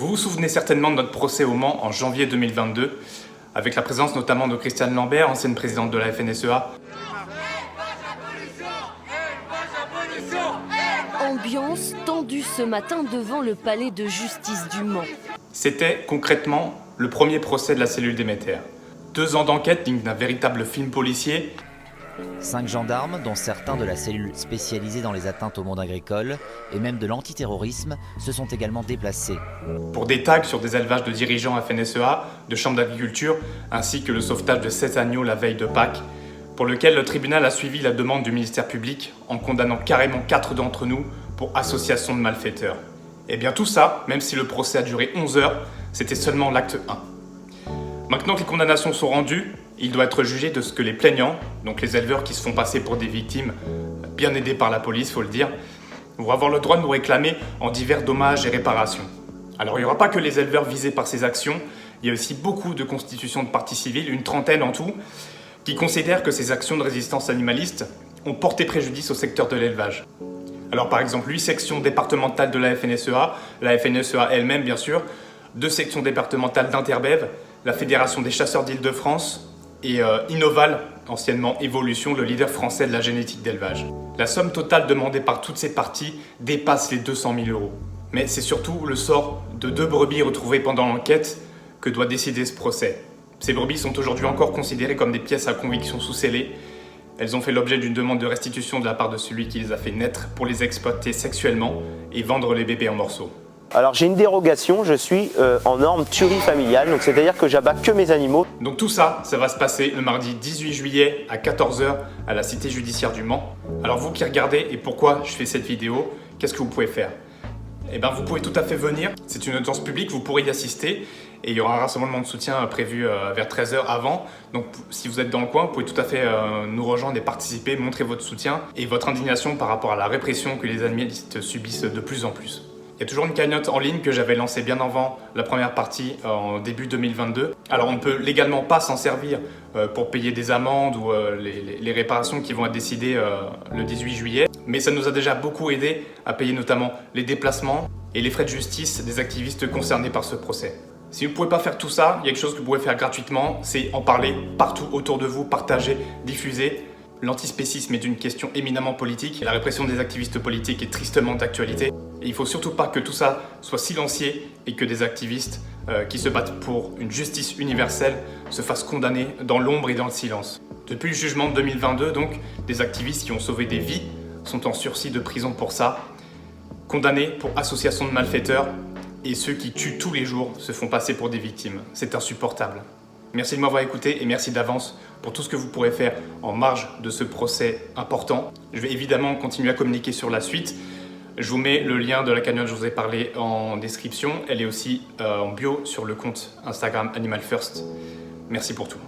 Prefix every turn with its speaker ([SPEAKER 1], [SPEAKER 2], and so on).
[SPEAKER 1] Vous vous souvenez certainement de notre procès au Mans en janvier 2022, avec la présence notamment de Christiane Lambert, ancienne présidente de la FNSEA.
[SPEAKER 2] Ambiance tendue ce matin devant le palais de justice du Mans.
[SPEAKER 1] C'était concrètement le premier procès de la cellule Déméter. 2 ans d'enquête digne d'un véritable film policier.
[SPEAKER 3] 5 gendarmes, dont certains de la cellule spécialisée dans les atteintes au monde agricole et même de l'antiterrorisme, se sont également déplacés.
[SPEAKER 1] Pour des tags sur des élevages de dirigeants FNSEA, de chambres d'agriculture, ainsi que le sauvetage de 7 agneaux la veille de Pâques, pour lequel le tribunal a suivi la demande du ministère public en condamnant carrément 4 d'entre nous pour association de malfaiteurs. Et bien tout ça, même si le procès a duré 11 heures, c'était seulement l'acte 1. Maintenant que les condamnations sont rendues, il doit être jugé de ce que les plaignants, donc les éleveurs qui se font passer pour des victimes, bien aidés par la police, faut le dire, vont avoir le droit de nous réclamer en divers dommages et réparations. Alors il n'y aura pas que les éleveurs visés par ces actions, il y a aussi beaucoup de constitutions de parties civiles, une trentaine en tout, qui considèrent que ces actions de résistance animaliste ont porté préjudice au secteur de l'élevage. Alors par exemple 8 sections départementales de la FNSEA elle-même bien sûr, 2 sections départementales d'Interbev, la Fédération des chasseurs d'Île-de-France et Innoval, anciennement Evolution, le leader français de la génétique d'élevage. La somme totale demandée par toutes ces parties dépasse les 200 000 €. Mais c'est surtout le sort de 2 brebis retrouvées pendant l'enquête que doit décider ce procès. Ces brebis sont aujourd'hui encore considérées comme des pièces à conviction sous scellé. Elles ont fait l'objet d'une demande de restitution de la part de celui qui les a fait naître pour les exploiter sexuellement et vendre les bébés en morceaux.
[SPEAKER 4] Alors j'ai une dérogation, je suis en norme tuerie familiale, donc c'est-à-dire que j'abats que mes animaux.
[SPEAKER 1] Donc tout ça, ça va se passer le mardi 18 juillet à 14 h à la cité judiciaire du Mans. Alors vous qui regardez et pourquoi je fais cette vidéo, qu'est-ce que vous pouvez faire? Eh bien vous pouvez tout à fait venir, c'est une audience publique, vous pourrez y assister et il y aura un rassemblement de soutien prévu vers 13 h avant. Donc si vous êtes dans le coin, vous pouvez tout à fait nous rejoindre et participer, montrer votre soutien et votre indignation par rapport à la répression que les animalistes subissent de plus en plus. Il y a toujours une cagnotte en ligne que j'avais lancée bien avant la première partie en début 2022. Alors on ne peut légalement pas s'en servir pour payer des amendes ou les réparations qui vont être décidées le 18 juillet. Mais ça nous a déjà beaucoup aidé à payer notamment les déplacements et les frais de justice des activistes concernés par ce procès. Si vous ne pouvez pas faire tout ça, il y a quelque chose que vous pouvez faire gratuitement, c'est en parler partout autour de vous, partager, diffuser. L'antispécisme est une question éminemment politique et la répression des activistes politiques est tristement d'actualité. Et il ne faut surtout pas que tout ça soit silencié et que des activistes qui se battent pour une justice universelle se fassent condamner dans l'ombre et dans le silence. Depuis le jugement de 2022, donc, des activistes qui ont sauvé des vies sont en sursis de prison pour ça, condamnés pour association de malfaiteurs et ceux qui tuent tous les jours se font passer pour des victimes. C'est insupportable. Merci de m'avoir écouté et merci d'avance pour tout ce que vous pourrez faire en marge de ce procès important. Je vais évidemment continuer à communiquer sur la suite. Je vous mets le lien de la cagnotte dont je vous ai parlé en description. Elle est aussi en bio sur le compte Instagram Animal First. Merci pour tout.